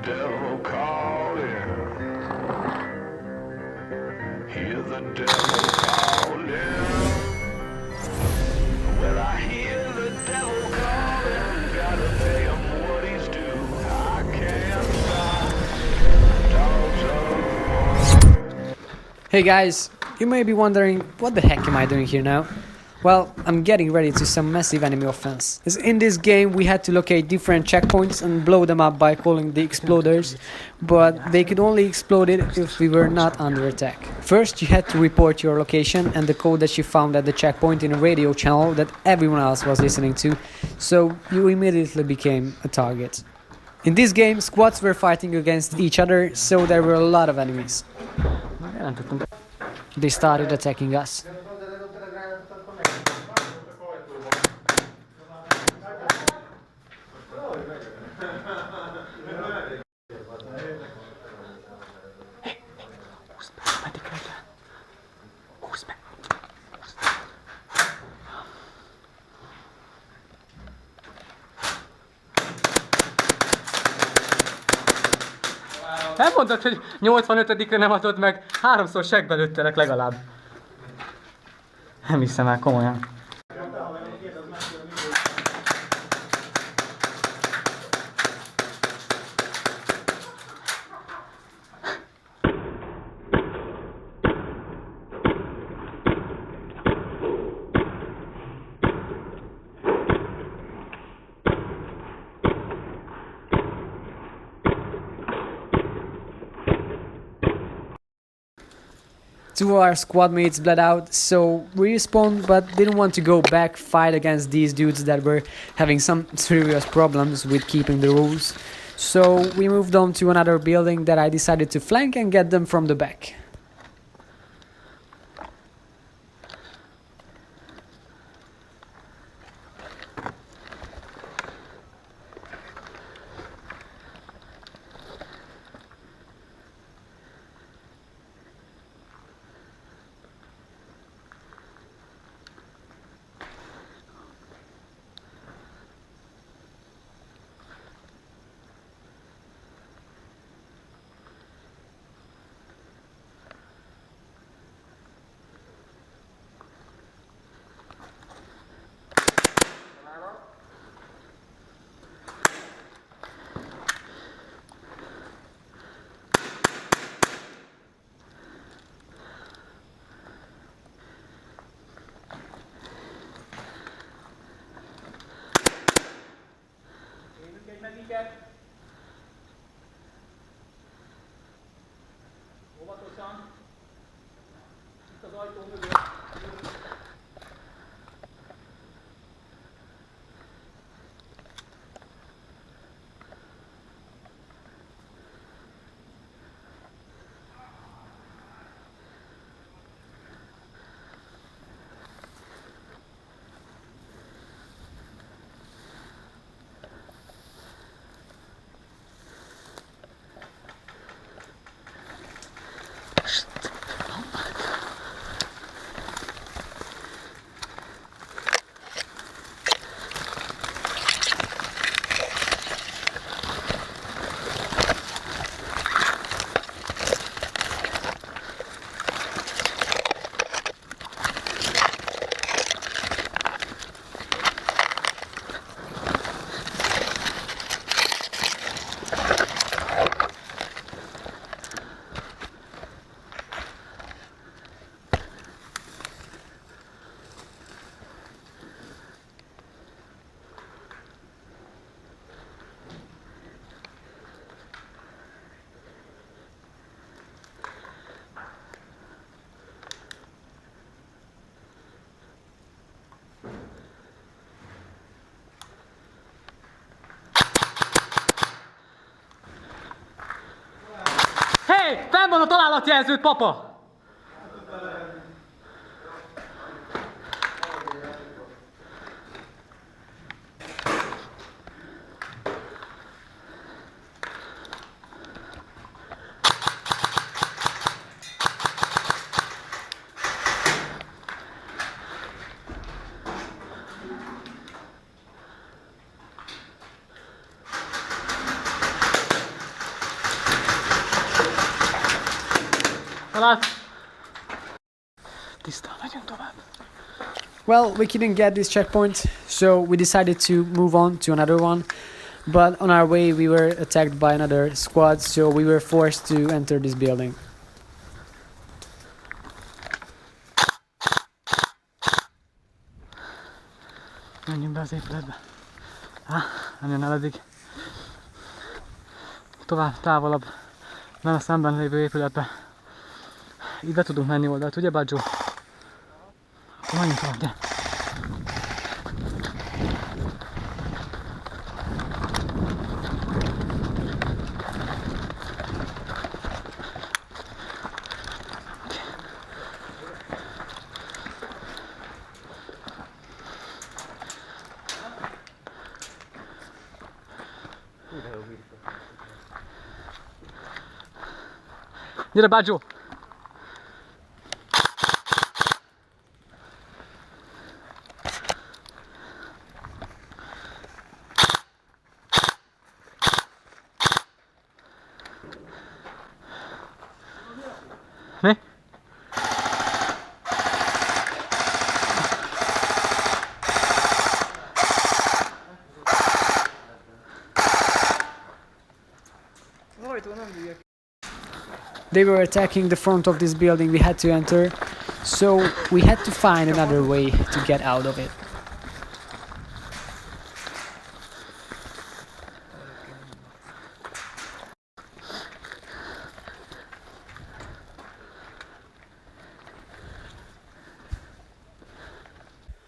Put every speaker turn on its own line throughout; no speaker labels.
devil calling. Hear the devil calling. Well, I hear the devil calling. Gotta pay him what he's due. I can't stop. Dogs of war.
Hey guys, you may be wondering, what the heck am I doing here now? Well, I'm getting ready to some massive enemy offense. As in this game we had to locate different checkpoints and blow them up by calling the exploders, but they could only explode it if we were not under attack. First you had to report your location and the code that you found at the checkpoint in a radio channel that everyone else was listening to, so you immediately became a target. In this game squads were fighting against each other, so there were a lot of enemies. They started attacking us.
Nem mondod, hogy 85-re nem adod meg, 3-szor segbe lőttelek legalább. Nem hiszem el, komolyan.
Two of our squad mates bled out, so we respawned but didn't want to go back fight against these dudes that were having some serious problems with keeping the rules. So we moved on to another building that I decided to flank and get them from the back.
Óvatosan. Itt az ajtó mögött. Hé! Fenn van a találatjelződ, papa! Talált! Tiszta, megyünk tovább.
Well, we couldn't get this checkpoint, so we decided to move on to another one. But on our way, we were attacked by another squad, so we were forced to enter this building.
Menjünk be az épületbe. Nem jön el eddig. Tovább, távolabb, nem a szemben lévő épületbe. Így be tudunk menni oldalt, ugye Badzsó? Akkor menjünk tovább, gyere! Gyere, Badzsó! Mi?
They were attacking the front of this building we had to enter, so we had to find another way to get out of it.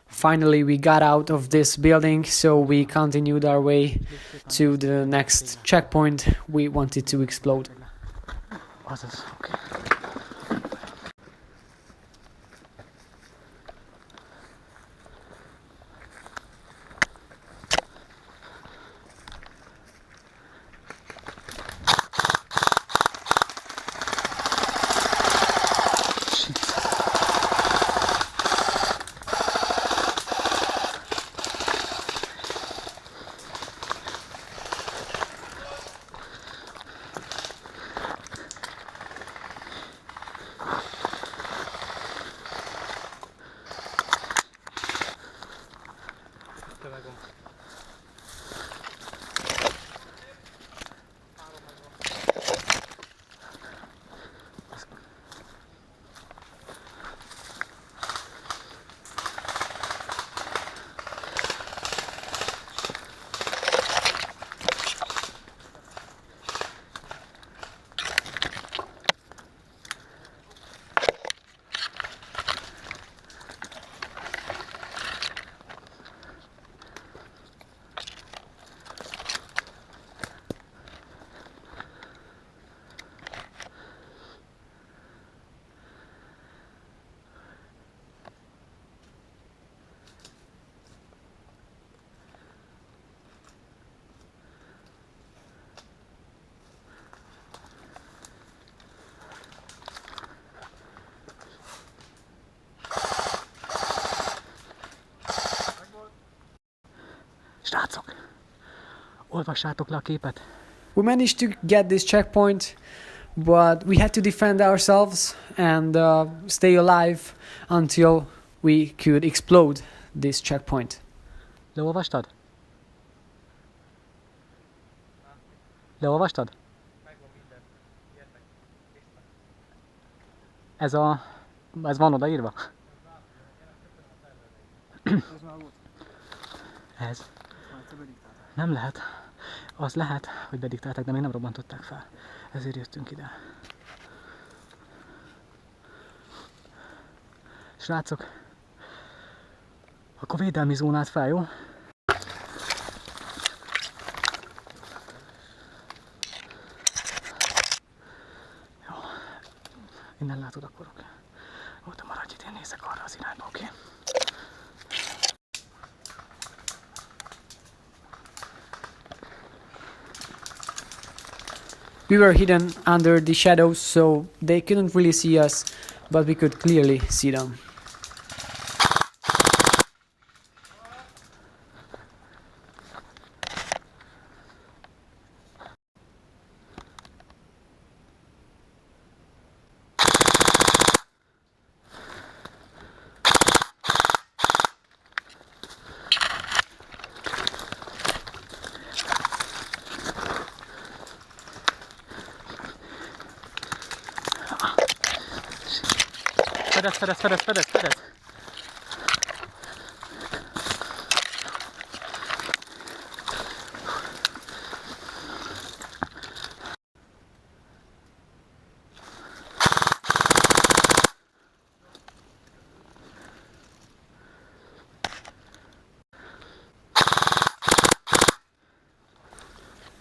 Finally, we got out of this building, so we continued our way to the next checkpoint we wanted to explode.
Azaz, oké. Srácok, olvassátok le a képet.
We managed to get this checkpoint, but we had to defend ourselves and stay alive until we could explode this checkpoint.
Leolvastad? Leolvastad? Ez van odaírva? Ez. Nem lehet. Az lehet, hogy bediktálták, de még nem robbantották fel. Ezért jöttünk ide. Srácok, akkor védelmi zónát fel, jó? Jó. Innen látod akkor. Ott maradj itt, én nézek arra az irányba, oké? Okay?
We were hidden under the shadows, so they couldn't really see us, but we could clearly see them.
Fedez.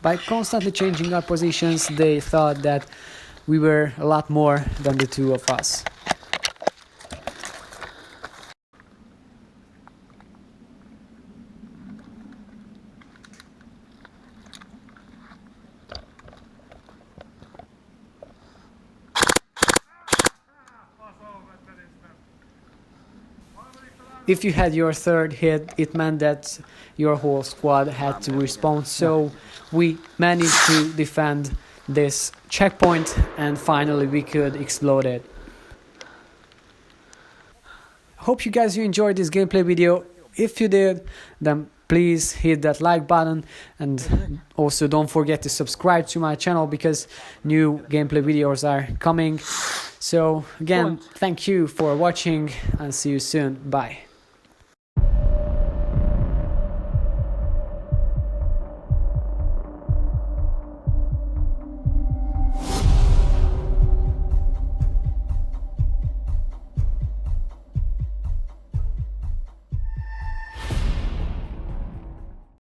By constantly changing our positions, they thought that we were a lot more than the two of us. If you had your third hit, it meant that your whole squad had to respawn, so we managed to defend this checkpoint and finally we could explode it. Hope you guys enjoyed this gameplay video. If you did, then please hit that like button and also don't forget to subscribe to my channel because new gameplay videos are coming. So again, thank you for watching and see you soon. Bye.